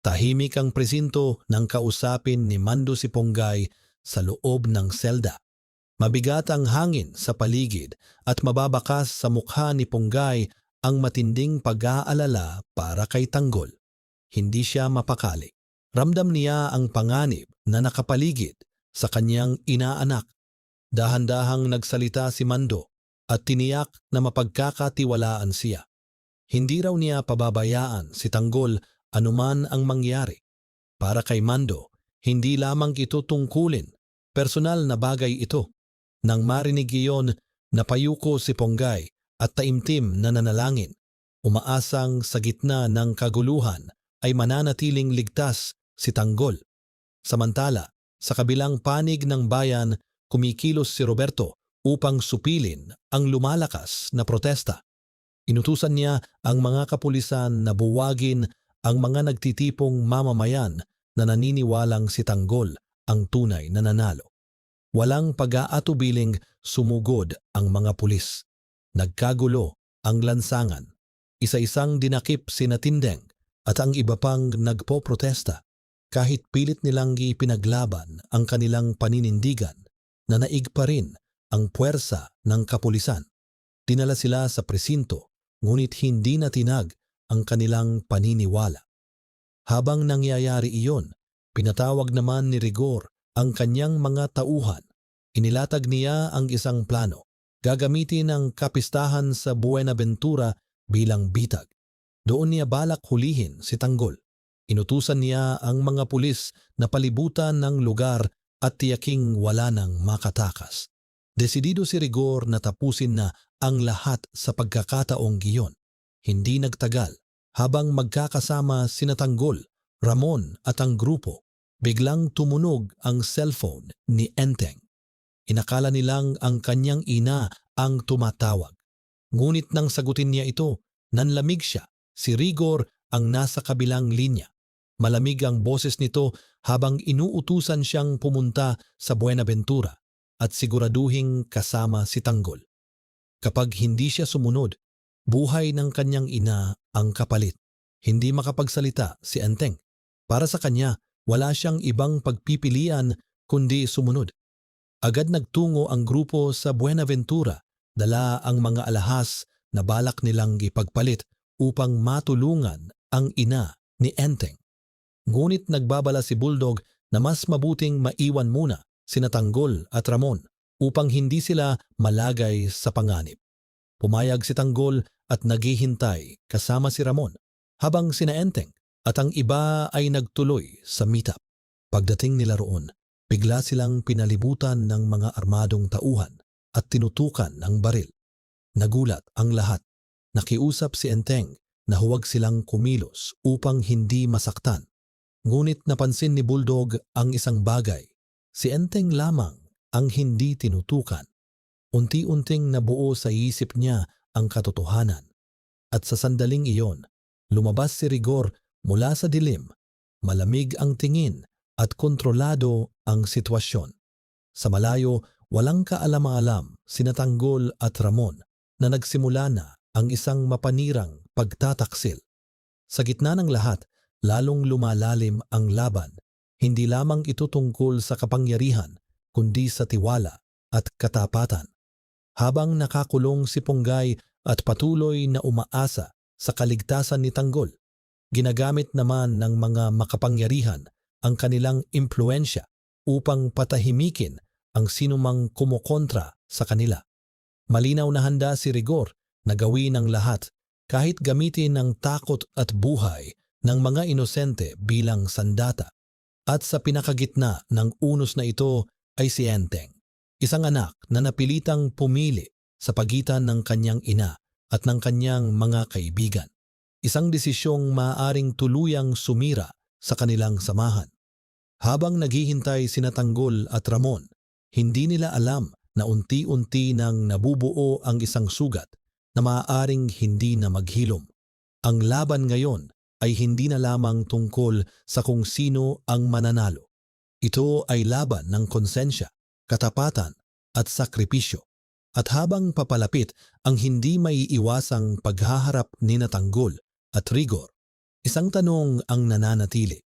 Tahimik ang presinto nang kausapin ni Mando si Ponggay sa loob ng selda. Mabigat ang hangin sa paligid at mababakas sa mukha ni Ponggay ang matinding pag-aalala para kay Tanggol. Hindi siya mapakali. Ramdam niya ang panganib na nakapaligid sa kanyang inaanak. Dahan-dahang nagsalita si Mando at tiniyak na mapagkakatiwalaan siya. Hindi raw niya pababayaan si Tanggol anuman ang mangyari. Para kay Mando, hindi lamang ito tungkulin, personal na bagay ito. Nang marinig iyon, napayuko si Ponggay at taimtim na nanalangin. Umaasang sa gitna ng kaguluhan ay mananatiling ligtas si Tanggol. Samantala, sa kabilang panig ng bayan, kumikilos si Roberto upang supilin ang lumalakas na protesta. Inutusan niya ang mga kapulisan na buwagin ang mga nagtitipong mamamayan na naniniwalang si Tanggol ang tunay na nanalo. Walang pag-aatubiling sumugod ang mga pulis. Nagkagulo ang lansangan. Isa-isang dinakip sina Tindeng at ang iba pang nagpoprotesta. Kahit pilit nilang ipinaglaban ang kanilang paninindigan, nanaig pa rin ang puwersa ng kapulisan. Dinala sila sa presinto, ngunit hindi natinag ang kanilang paniniwala. Habang nangyayari iyon, pinatawag naman ni Rigor ang kanyang mga tauhan. Inilatag niya ang isang plano. Gagamitin ang kapistahan sa Buenaventura bilang bitag. Doon niya balak hulihin si Tanggol. Inutusan niya ang mga pulis na palibutan ng lugar at tiyaking wala nang makatakas. Desidido si Rigor na tapusin na ang lahat sa pagkakataong giyon. Hindi nagtagal, habang magkakasama sina Tanggol, Ramon at ang grupo, biglang tumunog ang cellphone ni Enteng. Inakala nilang ang kanyang ina ang tumatawag. Ngunit nang sagutin niya ito, nanlamig siya. Si Rigor ang nasa kabilang linya. Malamig ang boses nito habang inuutusan siyang pumunta sa Buenaventura at siguraduhing kasama si Tanggol. Kapag hindi siya sumunod, buhay ng kanyang ina ang kapalit. Hindi makapagsalita si Enteng. Para sa kanya, wala siyang ibang pagpipilian kundi sumunod. Agad nagtungo ang grupo sa Buenaventura, dala ang mga alahas na balak nilang ipagpalit upang matulungan ang ina ni Enteng. Ngunit nagbabala si Bulldog na mas mabuting maiwan muna sina Tanggol at Ramon upang hindi sila malagay sa panganib. Pumayag si Tanggol at naghihintay kasama si Ramon habang sina Enteng at ang iba ay nagtuloy sa meetup. Pagdating nila roon, bigla silang pinalibutan ng mga armadong tauhan at tinutukan ng baril. Nagulat ang lahat. Nakiusap si Enteng na huwag silang kumilos upang hindi masaktan. Ngunit napansin ni Bulldog ang isang bagay. Si Enteng lamang ang hindi tinutukan. Unti-unting nabuo sa isip niya ang katotohanan. At sa sandaling iyon, lumabas si Rigor mula sa dilim. Malamig ang tingin at kontrolado ang sitwasyon. Sa malayo, walang kaalam-alam sina Tanggol at Ramon na nagsimula na ang isang mapanirang pagtataksil. Sa gitna ng lahat, lalong lumalalim ang laban. Hindi lamang ito tungkol sa kapangyarihan, kundi sa tiwala at katapatan. Habang nakakulong si Ponggay at patuloy na umaasa sa kaligtasan ni Tanggol, ginagamit naman ng mga makapangyarihan ang kanilang impluensya upang patahimikin ang sinumang kumukontra sa kanila. Malinaw na handa si Rigor na gawin ang lahat kahit gamitin ang takot at buhay ng mga inosente bilang sandata. At sa pinakagitna ng unos na ito ay si Enteng, isang anak na napilitang pumili sa pagitan ng kanyang ina at ng kanyang mga kaibigan. Isang desisyong maaaring tuluyang sumira sa kanilang samahan. Habang naghihintay sina Tanggol at Ramon, hindi nila alam na unti-unti nang nabubuo ang isang sugat na maaaring hindi na maghilom. Ang laban ngayon ay hindi na lamang tungkol sa kung sino ang mananalo. Ito ay laban ng konsensya, katapatan at sakripisyo. At habang papalapit ang hindi maiiwasang paghaharap ni Tanggol at Rigor, Isang tanong ang nananatili.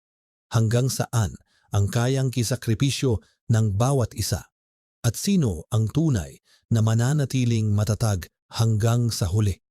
Hanggang saan ang kayang kisakripisyo ng bawat isa? At sino ang tunay na mananatiling matatag hanggang sa huli?